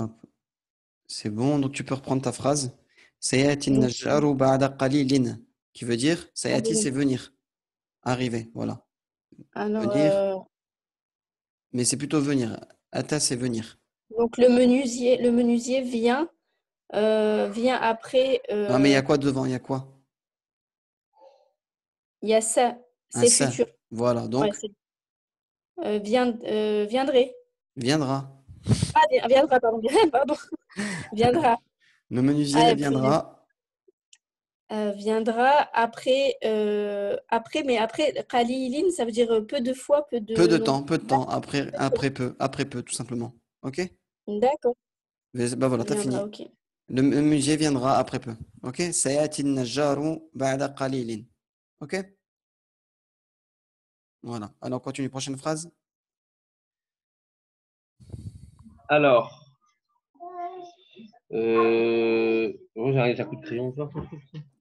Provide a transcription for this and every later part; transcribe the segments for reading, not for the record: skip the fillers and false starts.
Hop, c'est bon, donc tu peux reprendre ta phrase. Sayati Donc, najjaru ba'da qalilin, qui veut dire, sayati allez. c'est venir, arriver, voilà. Alors, Venir, mais c'est plutôt venir. Ata c'est venir. donc le menuisier vient après. Non, mais il y a quoi devant? Il y a quoi? Il y a ça, Un c'est ça. futur. Voilà, Ouais, donc c'est viendrait. viendra. Ah, viendra, pardon. Pardon. Viendra. Le menuisier Ah, viendra viendra après, mais après, qalilin, ça veut dire peu de fois, peu de nombre. peu de temps, après peu, tout simplement. Ok? D'accord. Bah voilà, t'as Viendra, fini. ok. Le musée viendra après peu. Ok? Sayati najjaru ba'da qalilin. Ok? Voilà. Alors, continue. Prochaine phrase. Alors, moi j'ai un coup de crayon.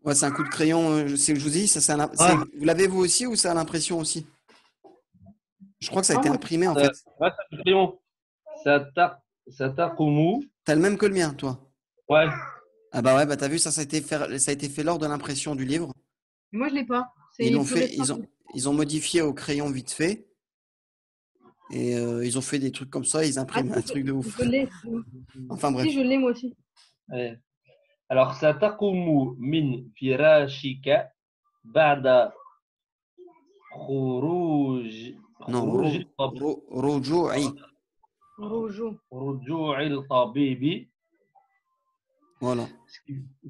Ouais, c'est un coup de crayon. Je vous dis, Ouais, vous l'avez vous aussi ou c'est à l'impression aussi? Je crois que ça a Ah, été moi, imprimé en ouais, fait. c'est un coup de crayon. Satakumu. T'as le même que le mien, toi. Ouais. Ah bah ouais, bah t'as vu, ça a été fait lors de l'impression du livre. Moi, je l'ai pas. Ils C'est l'ont plus fait, récent. ils ont modifié au crayon vite fait et ils ont fait des trucs comme ça. Ils Ah, impriment un truc de ouf. je l'ai. Enfin Si, bref. je l'ai moi aussi. Ouais. Alors, Satakumu min firashika ba'da khuruj Non, khuruj ruju'i. Rojo. ruju'il tabibi, Voilà. ce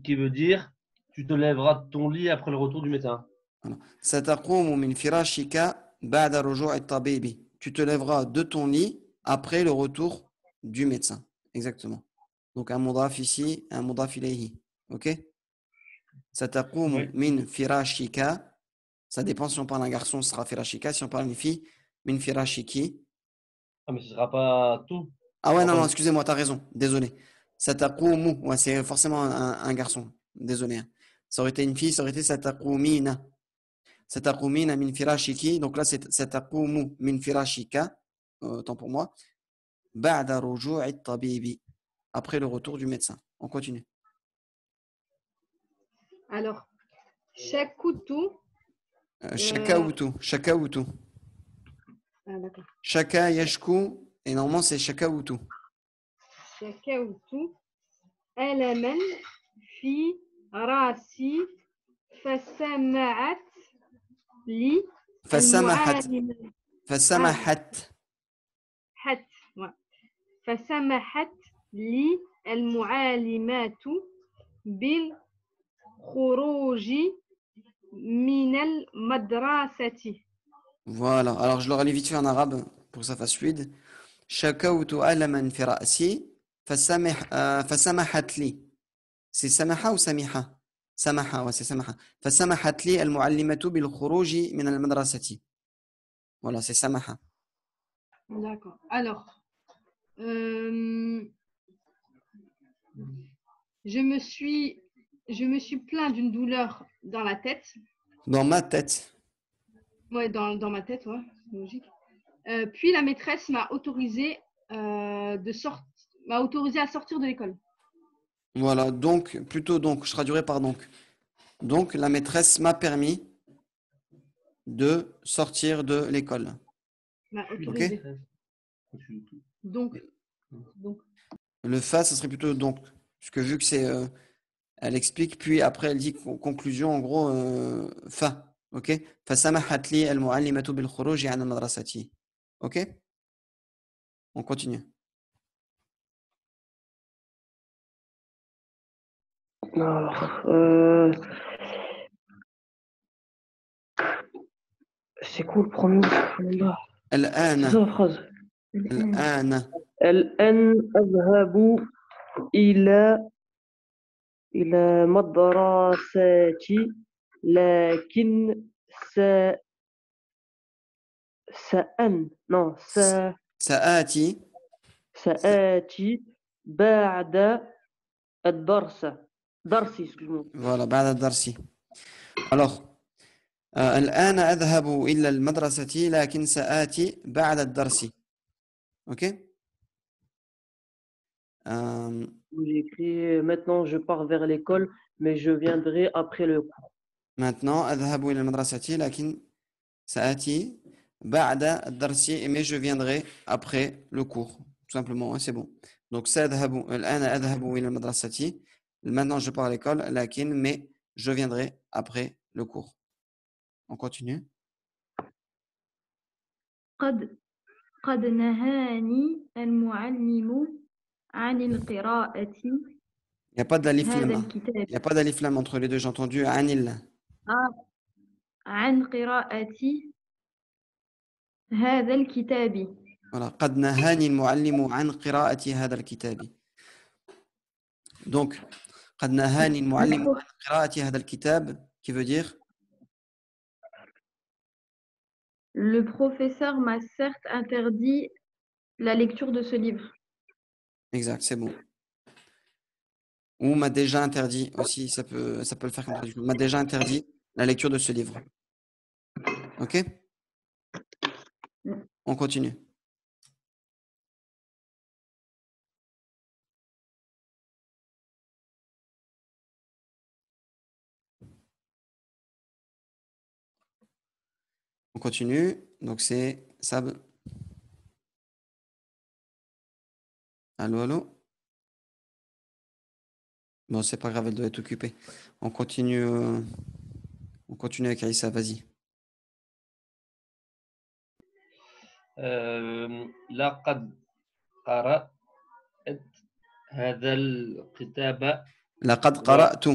qui veut dire tu te lèveras de ton lit après le retour du médecin. Voilà. Sataqumu min firashika ba'da ruju'i tabibi. Tu te lèveras de ton lit après le retour du médecin. Exactement. Donc un mudaf ici, un mudaf ilayhi. OK? Sataqumu Oui. min firashika. Ça dépend si on parle d'un garçon, ce sera firashika. Si on parle d'une fille, min firashiki. Ah, mais ce sera pas tout. Ah Ce ouais, sera non, pas non, une... excusez-moi, t'as raison. Désolé. Sataqumu. Ouais, c'est forcément un garçon. Désolé, hein. Ça aurait été une fille, ça aurait été sataqumina. Sataqumina min firashiki. Donc là, c'est sataqumu min firashika. Autant pour moi. Ba'da ruju'i tabibi. Après le retour du médecin. On continue. Alors, Shakutu. Shakautu. Shakautu. Ah, d'accord. Shaka yashku. Et normalement, c'est shakautu. Shakautu. Alaman fi rasi fasama'at li Fasamahat. المعالمة. Ah, Fasamahat. حت. Ouais. فسمحت لي المعلمات بالخروج من المدرسة. Voilà. Alors, je leur lis vite fait en arabe pour que ça fasse fluide. Shakautu alaman fi ra'si. Fasamahat li. C'est samaha ou samiha? Samaha, ouais, c'est samaha. فسمحت لي المعلمة بالخروج من المدرسة. Voilà, c'est samaha. D'accord. Alors, euh, je me suis, je me suis plaint d'une douleur dans la tête. Dans ma tête. Ouais, dans ma tête, ouais, c'est logique. Puis la maîtresse m'a autorisé à sortir de l'école. Voilà, donc, plutôt donc, je traduirai par donc. Donc, la maîtresse m'a permis de sortir de l'école. M'a Ok? autorisé. Donc, donc, Le fa, ça serait plutôt donc. Puisque vu que c'est. Elle explique, puis après elle dit conclusion, en gros, fa. Ok? فسمحت لي المعلمة بالخروج عن المدرسة. Ok? On continue. Alors, c'est quoi le premier? C'est الآن ça la phrase. الآن الآن أذهب إلى مدرستي لكن س سأن non سآتي سآتي بعد الدرس درسي excuse-moi. voilà بعد الدرس. Alors, الآن أذهب إلى المدرسة لكن سآتي بعد الدرس. Ok? J'ai écrit maintenant je pars vers l'école, mais je viendrai après le cours. Maintenant, أذهب إلى المدرسة لكن سآتي بعد الدرس mais je viendrai après le cours. Tout simplement, hein, c'est bon. Donc, سأذهب الآن أذهب إلى المدرسة. Maintenant, je pars à l'école لكن mais je viendrai après le cours. On continue. قد نهاني المعلم عن القراءة Il n'y a pas d'alif هذا lam. الكتاب Il n'y a pas d'alif lam entre les deux, j'ai entendu anil. عن قراءة هذا الكتاب. Voilà. قد نهاني المعلم عن قراءة هذا الكتاب. Donc, قد نهاني المعلم عن قراءة هذا الكتاب qui veut dire Le professeur m'a certes interdit la lecture de ce livre. exact, c'est bon. Ou m'a déjà interdit aussi, ça peut le faire comme traduction. M'a déjà interdit la lecture de ce livre. Ok? On continue. On continue. Donc c'est Sab. Allô, allô? Bon, c'est pas grave, elle doit être occupée. On continue avec Aïssa, vas-y. لقد قرأت هذا الكتاب. لقد قرأت.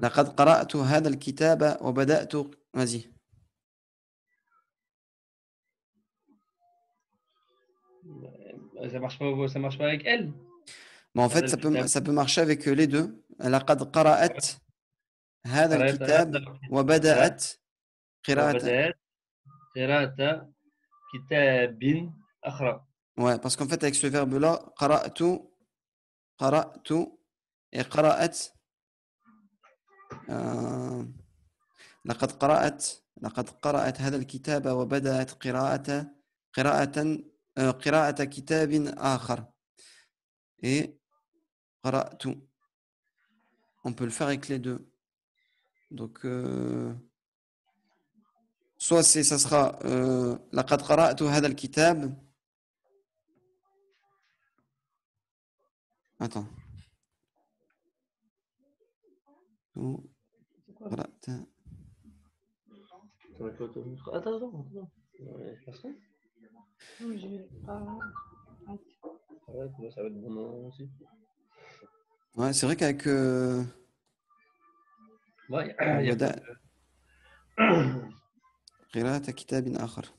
لقد قرأت هذا الكتاب وبدأت. Vas-y. Ça marche pas avec elle. Mais en fait, ça peut marcher avec les deux. لقد قرأت هذا الكتاب وبدأت قراءة كتاب آخر. Ouais, parce qu'en fait, avec ce verbe-là, قرأت et قرأت لقد قرأت هذا الكتاب وبدأت قراءة كتاب آخر. Et قرأت. On peut le faire avec les deux. Donc, soit ça sera لقد قرأت هذا الكتاب. Attends. قرأت. Attends. Ça va être bon aussi. Ouais, c'est vrai qu'avec قراءة كتاب آخر.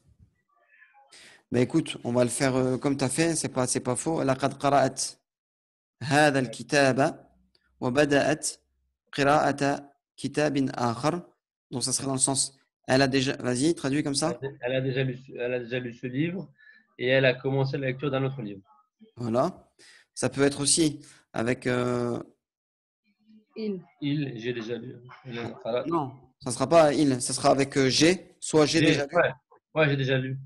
Bah écoute, on va le faire comme tu as fait, c'est pas faux. لقد قرأت هذا الكتاب وبدأت قراءة كتاب آخر. Donc ça serait dans le sens, elle a déjà, vas-y, traduis comme ça. Elle a déjà lu ce livre et elle a commencé la lecture d'un autre livre. Voilà. Ça peut être aussi avec j'ai déjà lu. Non, ça sera pas il, ça sera avec j'ai, soit j'ai déjà lu. Ouais, j'ai déjà lu.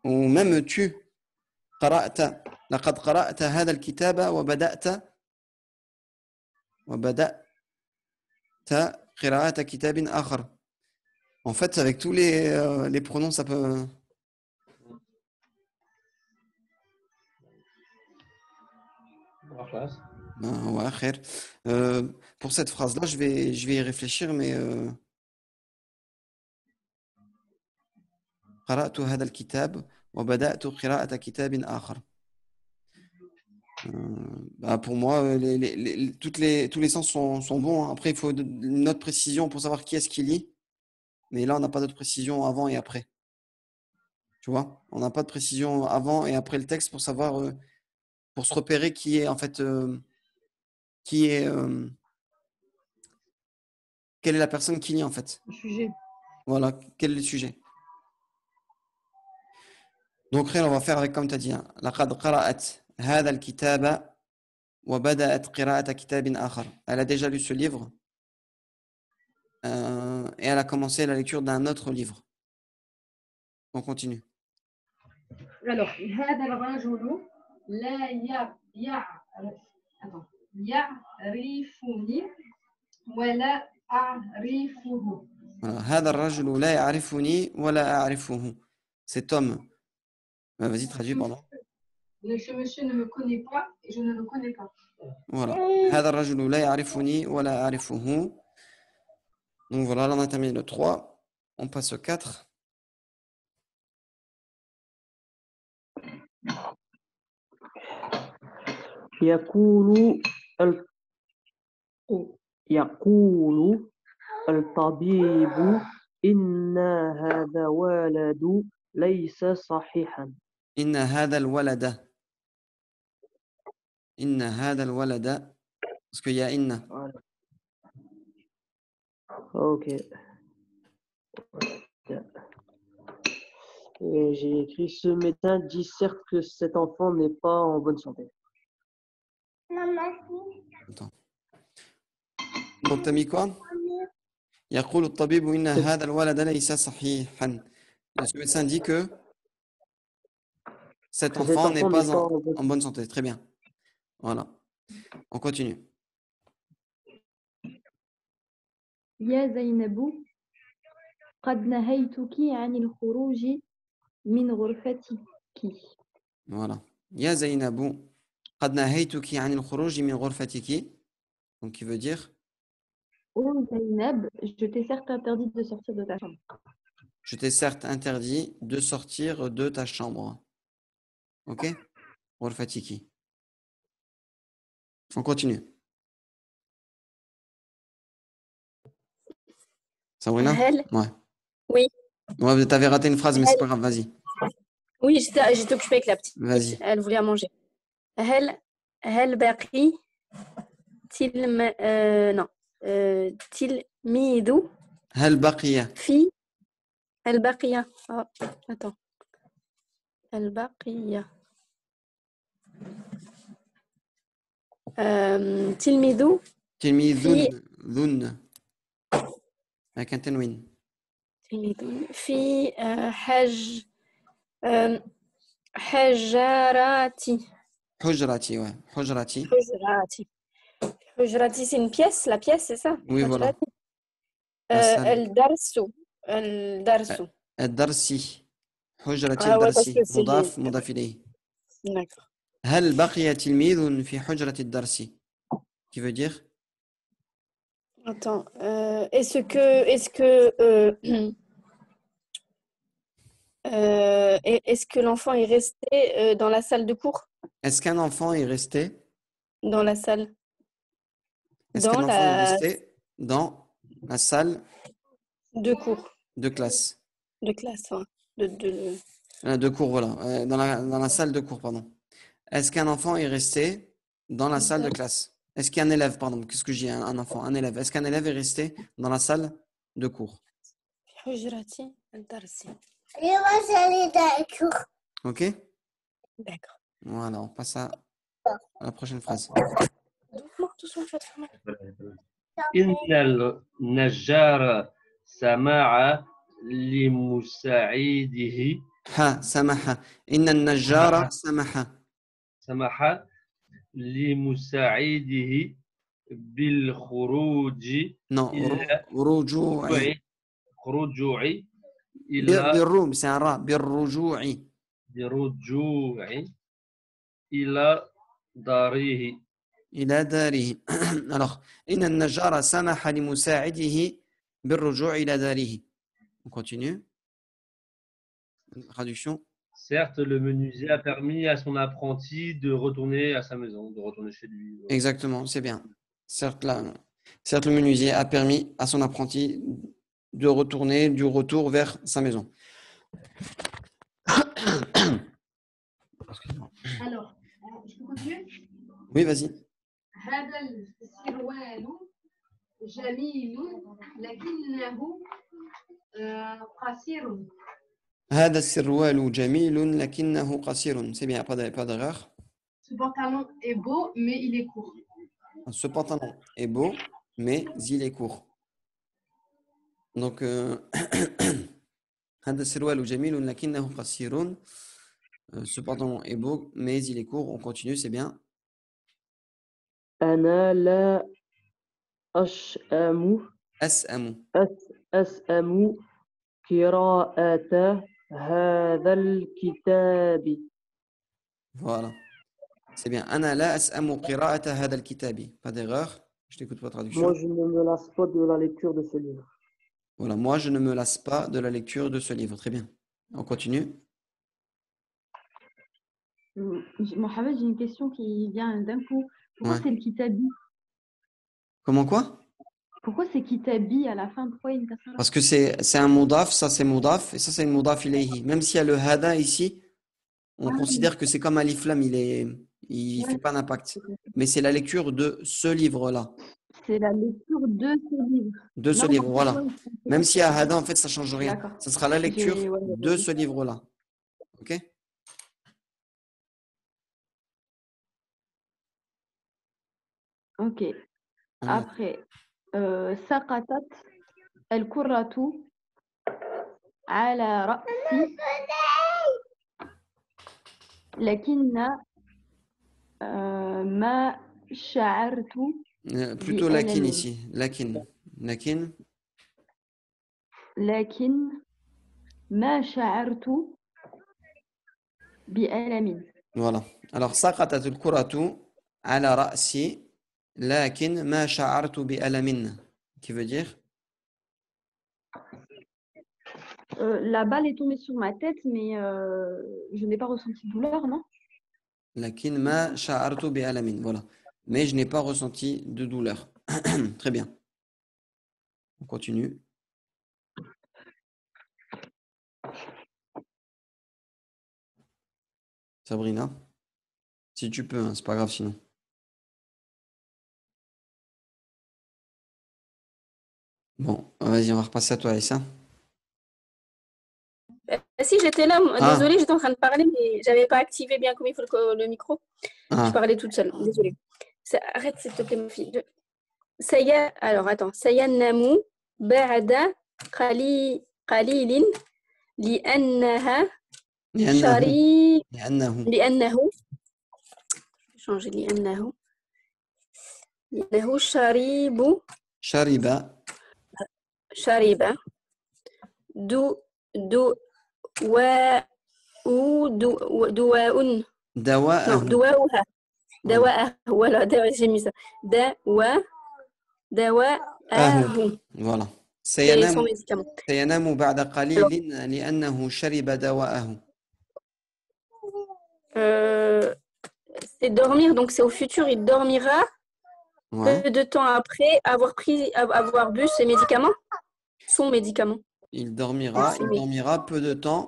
Ou même tu. قرأت لقد قرأت هذا الكتاب وبدأت قراءة كتاب آخر. En fait, avec tous les pronoms, ça peut. Ouais, khair. Pour cette phrase-là, je vais y réfléchir, mais قرأت هذا الكتاب وبدأت قراءة كتاب آخر. Pour moi, tous les sens sont bons. Hein. Après, il faut une autre précision pour savoir qui est-ce qui lit. Mais là, on n'a pas d'autre précision avant et après. Tu vois, on n'a pas de précision avant et après le texte pour savoir, pour se repérer qui est en fait, quelle est la personne qui lit en fait. Le sujet. Voilà, quel est le sujet. Donc, on va faire avec comme tu as dit. لقد قرأت هذا الكتاب وبدأت قراءة كتاب آخر. Elle a déjà lu ce livre et elle a commencé la lecture d'un autre livre. On continue. Alors, هذا الرجل لا attends. يعرفني ولا أعرفه. Voilà. هذا الرجل لا يعرفني ولا أعرفه. Cet homme. Vas-y, traduis, pardon. Ce monsieur ne me connaît pas et je ne le connais pas. Voilà. هذا الرجل لا يعرفني ولا أعرفه. Donc voilà, là on a terminé le 3. On passe au 4. يقول يقول الطبيب إن هذا ولد ليس صحيحا. إن هذا الولد. إن هذا الولد. Parce qu'il y a إن. Voilà. Ok. Et j'ai écrit ce médecin dit certes que cet enfant n'est pas en bonne santé. Attends. Donc t'as mis quoi? يقول الطبيب إن هذا الولد ليس صحيحا. Ce médecin dit que cet enfant n'est pas en bonne santé. Très bien. Voilà. On continue. يا زينب قد نهيتك عن الخروج من غرفتك. Voilà. يا زينب قد نهيتك عن الخروج من غرفتك. Donc qui veut dire Oh Zainab, je t'ai certes interdit de sortir de ta chambre. je t'ai certes interdit de sortir de ta chambre. Ok? غرفتك. On continue. Sabrina? هل Ouais. Oui. Ouais, t'avais raté une phrase, mais c'est pas grave, vas-y. Oui, j'étais occupée avec la petite. Vas-y. Elle voulait à manger. هل باقي non. تلميذ هل بقي في البقية. Attends. البقية. تلميذ تلميذ ذن avec un تنوين تلميذ في حجراتي. حجرتي ouais حجرتي حجراتي c'est une pièce, la pièce c'est ça? Oui, voilà. الدرس الدرسي حجرة ouais, parce الدرسي que c'est مضاف مضاف إليه. D'accord. هل بقي تلميذ في حجرة الدرس qui veut dire Attends, est-ce que l'enfant est resté dans la salle de cours? est-ce qu'un enfant est resté Dans la salle. est-ce qu'un enfant est resté dans la salle de cours. De classe. De classe, ouais. De cours, voilà. Dans la salle de cours, pardon. Est-ce qu'un enfant est resté dans la salle de classe? Est-ce qu'un élève, pardon, qu'est-ce que j'ai, un enfant, un élève. Est-ce qu'un élève est resté dans la salle de cours? Ok? D'accord. Voilà, on passe à la prochaine phrase. Doucement, tu vas te faire mal. إن النجار سمع لمساعده سمح. إن النجار سمح لمساعده بالخروج رجوع إلى بالروم c'est un rat بالرجوع إلى داره. Alors إن النجار سمح لمساعده بالرجوع إلى داره. On continue. Traduction. Certes, le menuisier a permis à son apprenti de retourner à sa maison, de retourner chez lui. Exactement, c'est bien. Certes, le menuisier a permis à son apprenti de retourner du retour vers sa maison. Alors, je peux continuer? Oui, vas-y. هذا السروال جميل لكنه قصير. هذا السروال جميل لكنه قصير. C'est bien, pas d'erreur. Ce pantalon est beau, mais il est court. Ce pantalon est beau, mais il est court. Donc, هذا السروال جميل لكنه قصير. Ce pantalon est beau, mais il est court. On continue, c'est bien. أنا لا أشأم أسأم. أسأم قراءة هذا الكتاب. Voilà. C'est bien. أنا لا أسأم قراءة هذا الكتاب. Pas d'erreur. Je t'écoute pour la traduction. Moi, je ne me lasse pas de la lecture de ce livre. Voilà. Moi, je ne me lasse pas de la lecture de ce livre. Très bien. On continue. Mohamed, j'ai une question qui vient d'un coup. Pourquoi Ouais. c'est le kitabi? Comment quoi? Pourquoi c'est kitabi à la fin? Pourquoi il y a une kasara? Parce que c'est un moudaf, ça c'est moudaf, et ça c'est une moudaf ilayhi. Même s'il y a le hada ici, on considère que c'est comme alif lam, il fait pas d'impact. Mais c'est la lecture de ce livre-là. C'est la lecture de ce livre. De ce Non, livre, pourquoi voilà. il faut faire Même s'il y a ça? hada, en fait, ça change rien. D'accord. Ce sera la lecture Ouais, de ce livre-là. Ok? Ok. Ouais. Après, سقطت الكرة على رأسي لكن ما شعرت Plutôt lakin بألم ici. Lakin. Lakin. لكن ما شعرت بألم. Voilà. Alors, سقطت الكرة على رأسي لكن ما شعرت بألم. Qui veut dire? La balle est tombée sur ma tête, mais je n'ai pas ressenti de douleur, non? Lakin ma sha'artu bi alamin. Voilà. Mais je n'ai pas ressenti de douleur. Très bien. On continue. Sabrina, si tu peux, hein, c'est pas grave sinon. Bon, vas-y, on va repasser à toi, Aïssa. Si j'étais là, Ah. désolée, j'étais en train de parler, mais j'avais pas activé bien comme il faut le micro. Je Ah, parlais toute seule, désolée. Arrête s'il te plaît, ma fille. Alors attends. سينام بعد قليل لأنها شريب لأنه changer لأنه شريب دواء دواء دواءه. non دواءها voilà j'ai mis ça دواءه Voilà. c'est son médicament. سينام بعد قليل لأنه شرب دواءه. C'est dormir, donc c'est au futur, il dormira Ouais. peu de temps après avoir bu ses médicaments, son médicament. Il dormira peu de temps.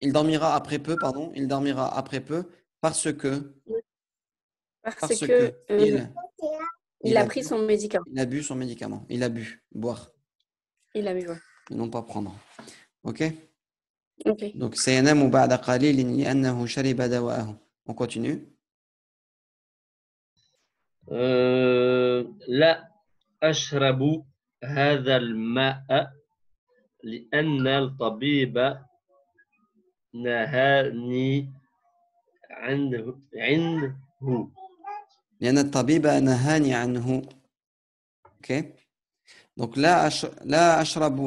Il dormira après peu, pardon. Il dormira après peu parce que il a pris son médicament. Il a bu son médicament. Il a bu, boire. Il a bu, ouais. Et non pas prendre. Ok? Ok. Donc, سينام بعد قليل لأنه شرب دواءه. On continue. لا أشرب هذا الماء لأن الطبيب نهاني عنه لأن الطبيب نهاني عنه. Ok? Donc, لا أشرب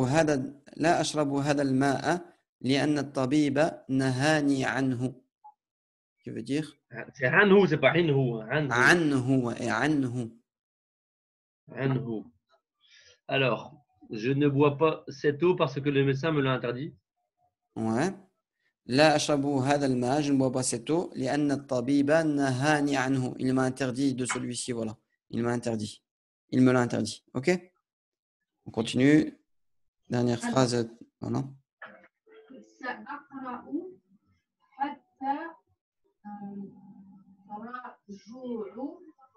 هذا الماء لأن الطبيب نهاني عنه. Qui veut dire? C'est عنه, c'est pas عنه. عنه. Alors, je ne bois pas cette eau parce que le médecin me l'a interdit. Ouais. لا أشرب هذا الماء, je ne bois pas cette eau, لأن الطبيب نهاني عنه. Il m'a interdit de celui-ci, voilà. Il m'a interdit. Il me l'a interdit. Ok? On continue. Dernière phrase. Voilà.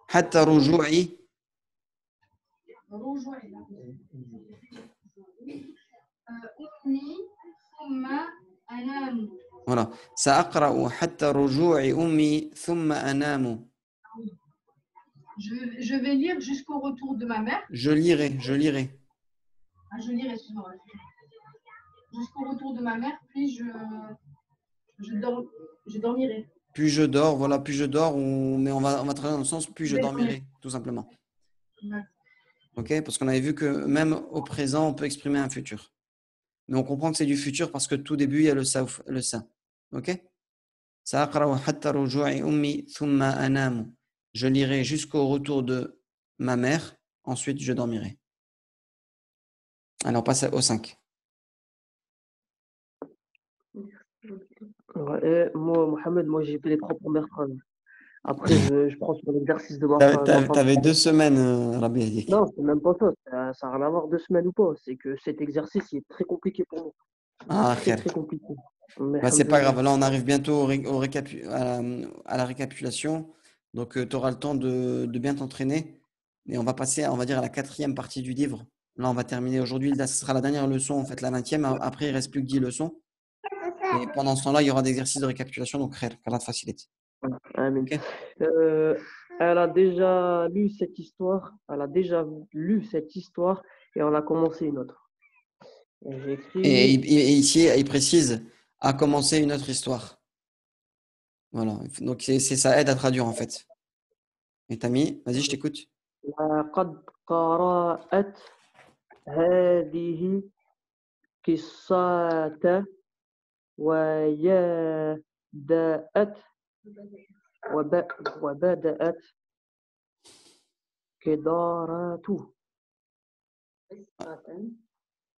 حتى رجوعي Voilà. سأقرأ حتى رجوع أمي ثم أنام. Je vais lire jusqu'au retour de ma mère. Je lirai. Ah, je lirai, excuse-moi. jusqu'au retour de ma mère, puis je dormirai. Puis je dors, voilà, puis je dors, mais on va travailler dans le sens puis je Je dormirai. dormirai, tout simplement. D'accord. OK? Parce qu'on avait vu que même au présent, on peut exprimer un futur. Mais on comprend que c'est du futur parce que tout début, il y a le ça. OK? سأقرأ حتى رجوع أمي ثم أنام. Je lirai jusqu'au retour de ma mère, ensuite je dormirai. Alors, on passe au 5. Ouais, et moi, Mohamed, moi j'ai fait les 3 premières phrases. Après, je prends sur l'exercice de ma femme. T'avais 2 semaines, Rabbi Hadik. Non, c'est même pas ça. Ça n'a rien à voir 2 semaines ou pas. C'est que cet exercice il est très compliqué pour moi. Ah, Très, khair. très compliqué. Mais Bah, c'est pas grave. alhamdoulilah. Là, on arrive bientôt à la récapitulation. Donc, tu auras le temps de bien t'entraîner. Et on va passer, on va dire, à la 4e partie du livre. Là, on va terminer aujourd'hui. Là, ce sera la dernière leçon, en fait, la 20e. Après, il ne reste plus que 10 leçons. Et pendant ce temps-là, il y aura des exercices de récapitulation. Donc, khair, qu'Allah te facilite. Amin. Ok. Elle a déjà lu cette histoire. Elle a déjà lu cette histoire et on a commencé une autre. Et j'ai Et, écrit. et ici, il précise à commencer une autre histoire. Voilà. Donc, ça aide à traduire, en fait. Et t'as mis, vas-y, je t'écoute. لقد قرأت هذه قصة وبدأت قراءته.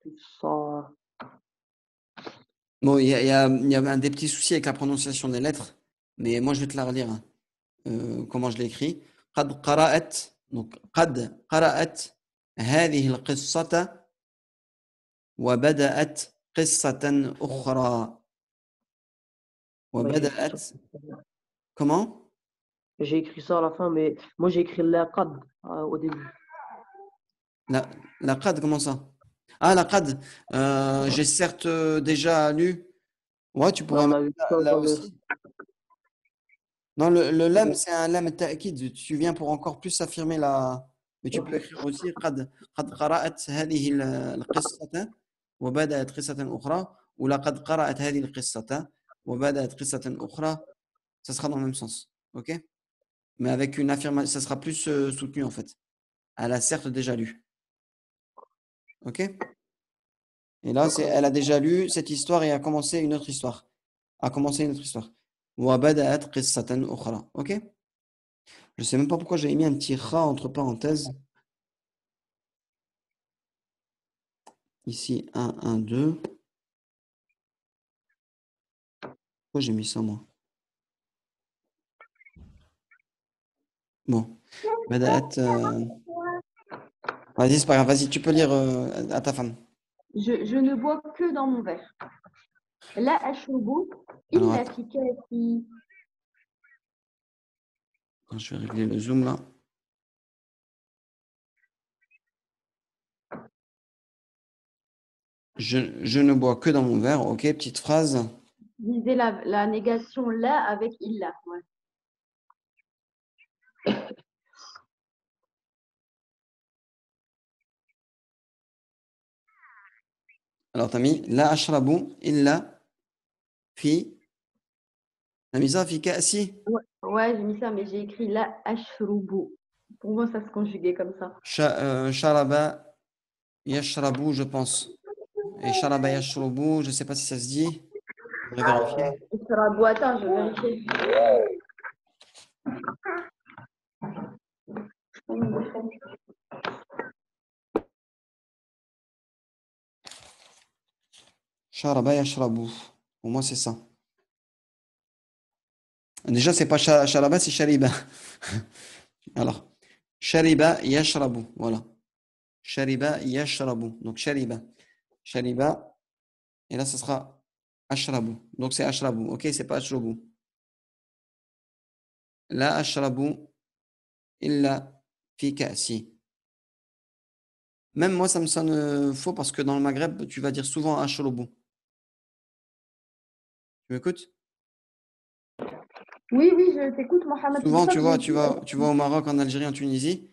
قصة. Bon, il y a des petits soucis avec la prononciation des lettres, mais moi, je vais te la relire, hein, comment je l'écris. قد قرأت, donc قد قرأت هذه القصة وبدأت قصة أخرى. Bah, j'ai écrit وبدأت, ça. comment? J'ai écrit ça à la fin, mais moi j'ai écrit laqad au début. La qad, comment ça? Ah, la qad. J'ai certes déjà lu. Ouais, tu Ouais, pourrais on mettre a vu ça là dans le. aussi. Non, le lam, c'est un lam ta'kid. Tu viens pour encore plus affirmer la. Mais tu peux écrire aussi قد قرأت هذه القصة وبدأت قصة أخرى ou لقد قرأت هذه القصة وبدأت قصة أخرى. Ça sera dans le même sens. OK? Mais avec une affirmation, ça sera plus soutenu en fait. Elle a certes déjà lu. OK? Et là, elle a déjà lu cette histoire et a commencé une autre histoire. A commencé une autre histoire. وبدأت قصة أخرى. OK? Je sais même pas pourquoi j'ai mis un petit ra entre parenthèses. Ici, 1, 1, 2. Pourquoi j'ai mis ça, moi? Bon. بدأت, Vas-y, c'est pas grave. Vas-y, tu peux lire à ta femme. Je ne bois que dans mon verre. La ashrubu Alors, illa attends. fi ka'si. Je vais régler le zoom là. Je ne bois que dans mon verre. OK, petite phrase. Lisez la négation la avec illa. Ouais. Alors, tu as mis la ashrabu illa fi. La mis ça fi ka'si. Ouais, j'ai mis ça, mais j'ai écrit la ashrubu. Pour moi, ça se conjuguait comme ça. Sharaba yashrabu, je pense. Et sharaba yashrubu, je sais pas si ça se dit. Je vais vérifier. Et sur la boîte, attends, je vais vérifier. Sharaba yashrabu. Pour moi, c'est ça. Déjà, c'est pas sharaba, c'est shariba. Alors, shariba yashrabu. Voilà. Shariba yashrabu. Donc, shariba. Shariba. Et là, ce sera ashrabu. Donc, c'est ashrabu. OK, c'est pas ashrabu. La ashrabu illa fi ka'si. Même moi, ça me sonne faux parce que dans le Maghreb, tu vas dire souvent ashrabu. Tu m'écoutes? Oui, oui, je t'écoute, Mohamed. C'est pour Souvent, ça tu que vois, j'ai tu dit. vas, tu vas au Maroc, en Algérie, en Tunisie,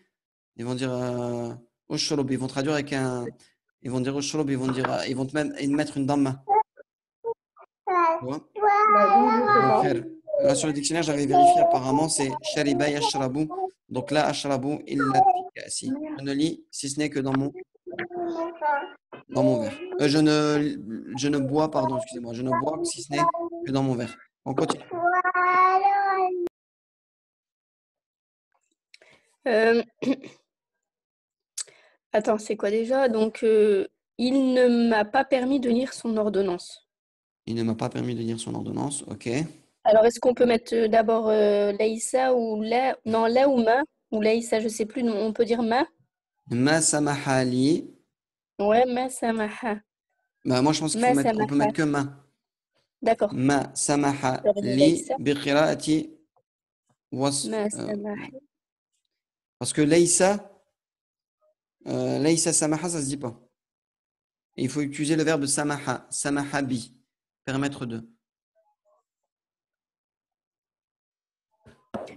ils vont dire ashrabu. Ils vont traduire avec Ils vont dire ushrob, ils vont te mettre une damma. Tu vois? Bon, frère, là, sur le dictionnaire, j'avais vérifié, apparemment, c'est shariba yashrabu. Donc là, ashrabu illa fi ka'si. Je ne lis si ce n'est que dans mon verre. Je ne bois, pardon, excusez-moi, je ne bois si ce n'est que dans mon verre. On continue. Euh, Attends, c'est quoi déjà? Donc, il ne m'a pas permis de lire son ordonnance. Il ne m'a pas permis de lire son ordonnance. Ok. Alors, est-ce qu'on peut mettre d'abord Laïssa ou la... Non, la ou ma? Ou Laïssa, je sais plus. On peut dire ma? Ma samaha li. Ouais, ma samaha. Bah, moi, je pense qu'il Ma faut mettre, on peut samaha. mettre que ma. D'accord. Ma samaha Alors, je li Laïssa. bi qira'ati was. Ma samaha. Parce que Laïssa samaha, ça se dit pas. Et il faut utiliser le verbe samaha, samaha bi, permettre de.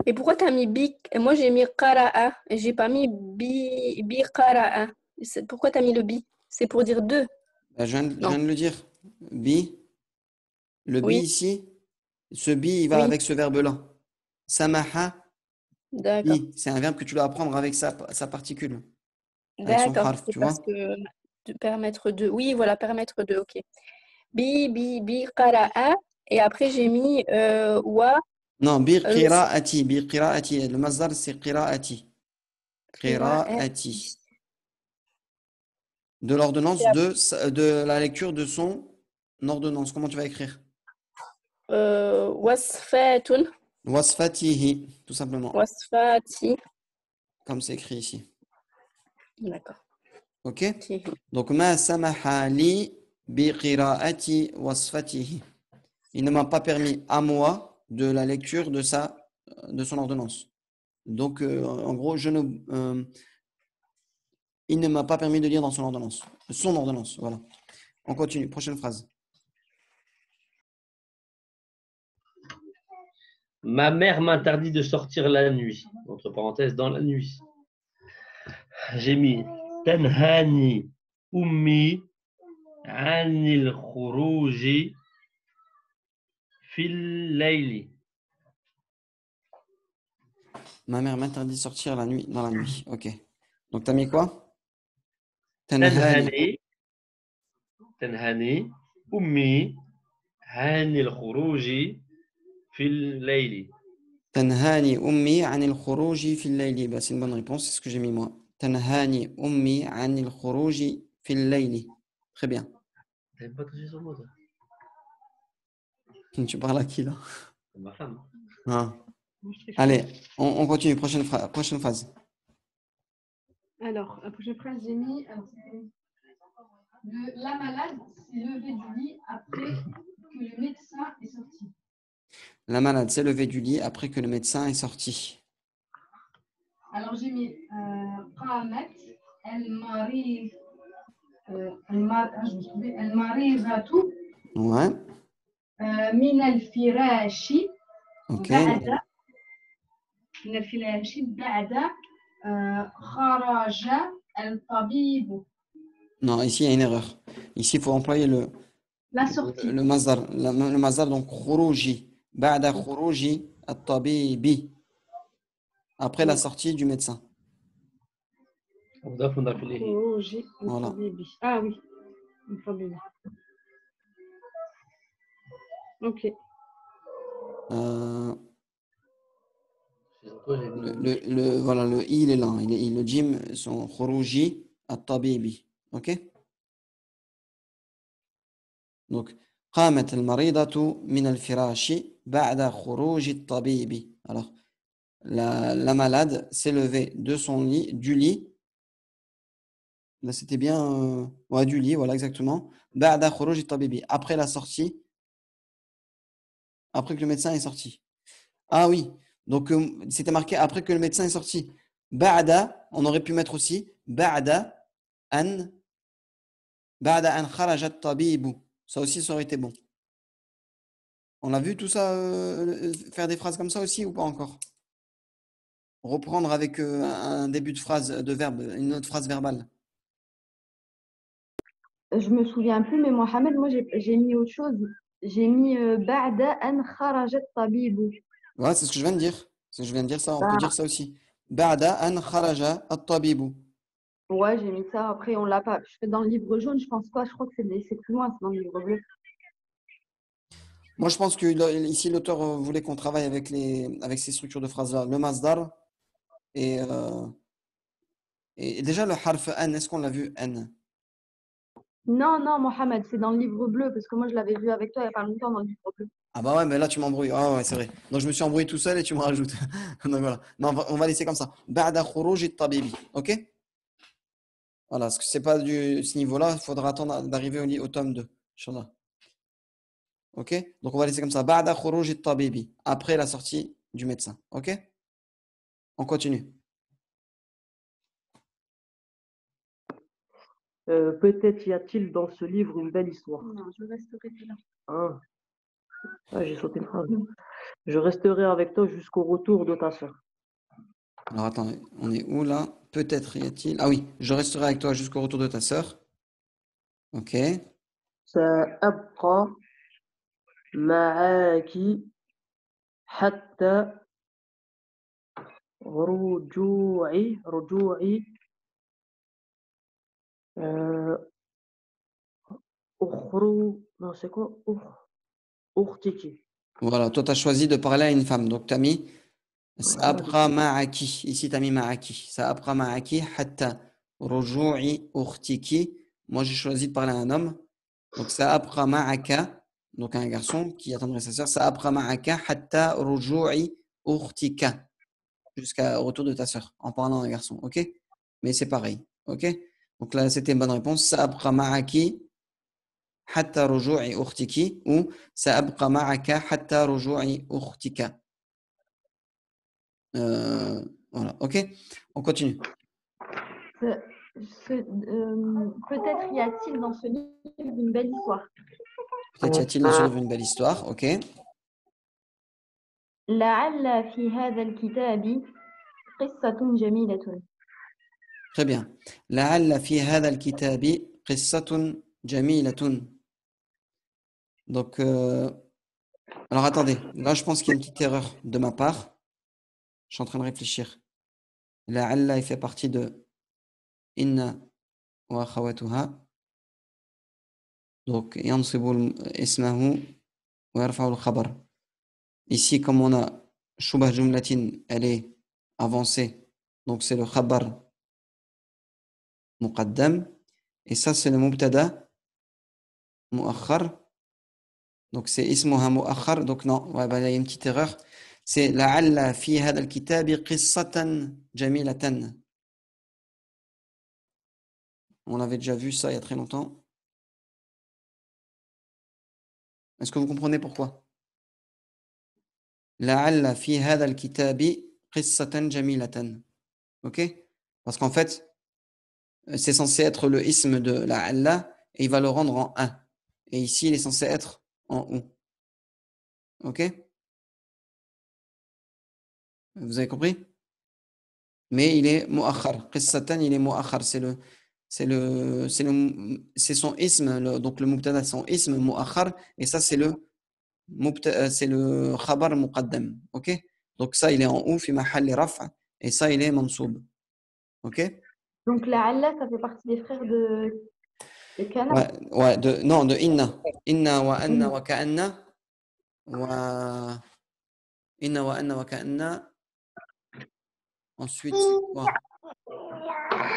Et pourquoi tu as mis bi? Moi, j'ai mis qara'a. Et j'ai pas mis bi qara'a. Pourquoi tu as mis le bi? C'est pour dire deux. Bah, je viens Non. de le dire. Bi. Le bi Oui. ici, ce bi, il va Oui. avec ce verbe-là. Samaha D'accord. bi. C'est un verbe que tu dois apprendre avec sa particule. Avec son D'accord. harf, C'est tu vois. parce que de permettre de. Oui, voilà, permettre de. Ok. Bi qara'a. Et après, j'ai mis wa. Non, bi le qira'ati. Bi qira'ati. Le mazdar, c'est qira'ati. qira'at. Qira'ati. De l'ordonnance de la lecture de son ordonnance. Comment tu vas écrire? Wasfatun. Wasfatihi, tout simplement. Wasfati. Comme c'est écrit ici. D'accord. Ok? Donc, ma samaha li bi qira'ati wasfatihi. Il ne m'a pas permis à moi de la lecture de son ordonnance. Donc, en gros, il ne m'a pas permis de lire dans son ordonnance. Son ordonnance, voilà. On continue. Prochaine phrase. Ma mère m'interdit de sortir la nuit. Entre parenthèses, dans la nuit. J'ai mis Tanhani Ummi Anil Khuruji Fil Layli. Ma mère m'interdit de sortir dans la nuit. Ok. Donc, tu as mis quoi? Tanhani. Tanhani Ummi Anil Khuruji Fil Layli. Tanhani ummi anil khuruji fil layli. Bah, c'est une bonne réponse, c'est ce que j'ai mis moi. Tanhani ummi anil khuruji fil layli. Très bien. T'as pas touché son mot, toi? Tu parles à qui là? C'est ma femme. Ah. Allez, on continue. Prochaine phase. Alors, la prochaine phrase, j'ai mis. La malade s'est levée du lit après que le médecin est sorti. La malade s'est levée du lit après que le médecin est sorti. Alors, j'ai mis Qamat al-Marid. Al-Maridatu Ouais. min al-Firashi. Ok. من الفراش بعد خرج الطبيب. Non, ici il y a une erreur. Ici il faut employer La sortie. le mazdar. Le mazdar, donc khuruji. Ba'da khuruji at-tabibi. Après la sortie du médecin. Voilà. Ah oui. Ok. Voilà, le i, il est là. Le jim, son khuruji at-tabibi. Ok? Donc, قامت المريضة من الفراش بعد خروج الطبيب. Alors, la malade s'est levée de son lit, du lit. Là, c'était bien. Ouais, du lit, voilà, exactement. بعد خروج الطبيب. Après la sortie. Après que le médecin est sorti. Ah oui. Donc, c'était marqué après que le médecin est sorti. Ba'da, on aurait pu mettre aussi Ba'da an kharajat tabibu. Ça aussi, ça aurait été bon. On a vu tout ça, faire des phrases comme ça aussi ou pas encore? Reprendre avec un début de phrase, de verbe, une autre phrase verbale. Je me souviens plus, mais Mohamed, moi, j'ai mis autre chose. J'ai mis Ba'da an kharajat tabibu. Ouais, c'est ce que je viens de dire. C'est ce que je viens de dire ça. On peut dire Bah, ça aussi. Ba'da an kharaja at-tabibu. ouais, j'ai mis ça. Après, on l'a pas. Je fais dans le livre jaune, je pense pas. Je crois que c'est plus loin, c'est dans le livre bleu. Moi, je pense que ici, l'auteur voulait qu'on travaille avec ces structures de phrases-là. Le masdar et, et déjà le harf an, est-ce qu'on l'a vu an? Non, non, Mohamed, c'est dans le livre bleu, parce que moi, je l'avais vu avec toi il y a pas longtemps dans le livre bleu. Ah bah ouais, mais là, tu m'embrouilles. Ah ouais, c'est vrai. Donc, je me suis embrouillé tout seul et tu me rajoutes. Donc voilà. Non, on va laisser comme ça. Ba'da khuruj at-tabibi. OK? Voilà, parce que c'est pas ce niveau-là, il faudra attendre d'arriver au tome 2. Inch'Allah. OK? Donc, on va laisser comme ça. Ba'da khuruj at-tabibi. Après la sortie du médecin. OK? On continue. Peut-être y a-t-il dans ce livre une belle histoire. Non, je resterai là. Ah, j'ai sauté une phrase. Je resterai avec toi jusqu'au retour de ta sœur. Alors, attends, on est où là? Peut-être y a-t-il. Ah oui, je resterai avec toi jusqu'au retour de ta sœur. OK. سأبقى معك حتى رجوعي آه، non, c'est quoi أختك. Voilà, toi, tu as choisi de parler à une femme. Donc, tu as mis Voilà, سأبقى معك. Ici, tu as mis معك. سأبقى معك حتى رجوع أختك. Moi, j'ai choisi de parler à un homme. Donc, سأبقى معك. Donc, un garçon qui attendrait sa sœur. سأبقى معك حتى رجوع أختك. Jusqu'au retour de ta sœur. En parlant à un garçon. OK? Mais c'est pareil. OK? Donc là, c'était une bonne réponse. سأبقى معك حتى رجوع أختك ou سأبقى معك حتى رجوع أختك. Voilà, ok. On continue. Peut-être y a-t-il dans ce livre une belle histoire. Peut-être y a-t-il dans ce livre une belle histoire, ok. لعل في هذا الكتاب قصة جميلة. Très bien. لعل في هذا الكتاب قصة جميلة. Donc, alors attendez, là je pense qu'il y a une petite erreur de ma part. Je suis en train de réfléchir. لعل il fait partie de إن وأخواتها. Donc, ينصب اسمه ويرفع الخبر. Ici, comme on a شبه جملة, elle est avancée. Donc, c'est le khabar muqaddam. Et ça, c'est le mubtada muakhar. Donc, c'est ismuha muakhar. Donc, non, ouais, bah, il y a une petite erreur. C'est la'alla fi hadha al-kitabi qissatan jamilatan. On avait déjà vu ça il y a très longtemps. Est-ce que vous comprenez pourquoi? La'alla fi hadha al-kitabi qissatan jamilatan. Ok? Parce qu'en fait, c'est censé être le ism de la'alla et il va le rendre en un. Et ici, il est censé être en ou. Ok? Vous avez compris? Mais il est mu'akhar. Qissatan, il est mu'akhar. C'est son ism, donc le mubtada, son ism mu'akhar. Et ça, c'est le khabar muqaddam. Ok? Donc ça, il est en ou, fi mahalli raf'. Et ça, il est mansoub. Ok? Donc la'alla, ça fait partie des frères de Kana. Ouais, non, de inna. Inna wa anna wa ka'anna. Wa inna wa anna wa ka'anna. Ensuite, quoi?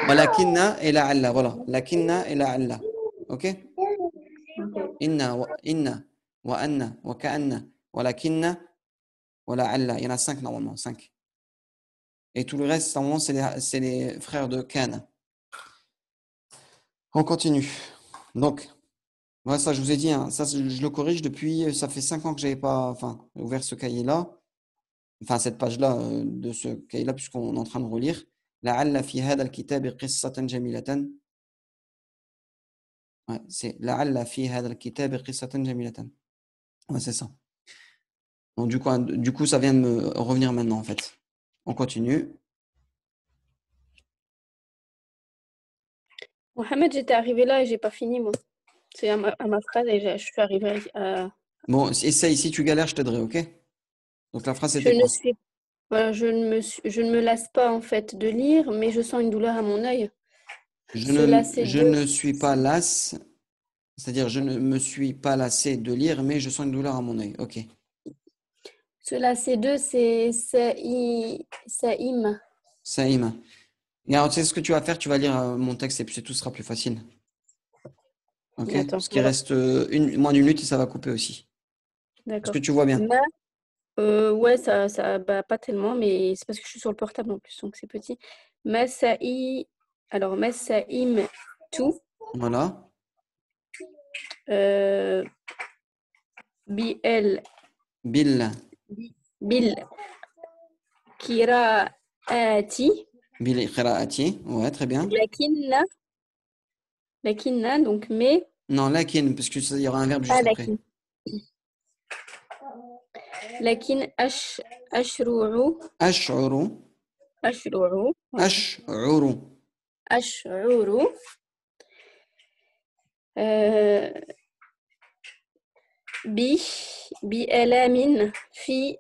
Walakinna et la'alla. Voilà. Lakinna et la'alla. Ok? Inna wa anna wa ka'anna. Walakinna wa la'alla. Il y en a 5 normalement. 5. Et tout le reste, normalement, c'est les frères de Kana. On continue. Donc, voilà, ça, je vous ai dit, hein, ça, je le corrige depuis. Ça fait 5 ans que je n'avais pas ouvert ce cahier-là. Enfin, cette page-là de ce cahier-là, puisqu'on est en train de relire. لعل في هذا الكتاب قصة جميلة. Ouais, c'est لعل في هذا الكتاب قصة جميلة. Ouais, c'est ça. Donc, du coup, ça vient de me revenir maintenant, en fait. On continue. Mohamed, j'étais arrivée là et j'ai pas fini, moi. C'est à ma phrase et je suis arrivée à... Bon, essaye. Si tu galères, je t'aiderai, ok? Donc la phrase, Je c'était ne quoi? suis... Voilà, je ne me lasse pas, en fait, de lire, mais je sens une douleur à mon œil. Se lasser Je de... ne suis pas lasse, c'est-à-dire je ne me suis pas lassé de lire, mais je sens une douleur à mon œil. Ok. Se lasser de, c'est... Saïm. Saïma. Et alors, tu sais ce que tu vas faire? Tu vas lire mon texte et puis tout sera plus facile. Ok? Attends, Parce qu'il reste moins d'une minute et ça va couper aussi. Est-ce d'accord. que tu vois bien? Ouais, bah, pas tellement, mais c'est parce que je suis sur le portable en plus, donc c'est petit. Alors, Masaïm, tout. Voilà. Euh, BL, Bil. Bil, Kiraati, Bil qiraati. Ouais, très bien. Lakinna, donc mais, Non, lakin, parce qu'il y aura un verbe juste après. Lakin. Lakin, Ashru'u, Ash'uru. Ashru'u, Ash'uru. Ash'uru, euh, bi, Alamin, fi,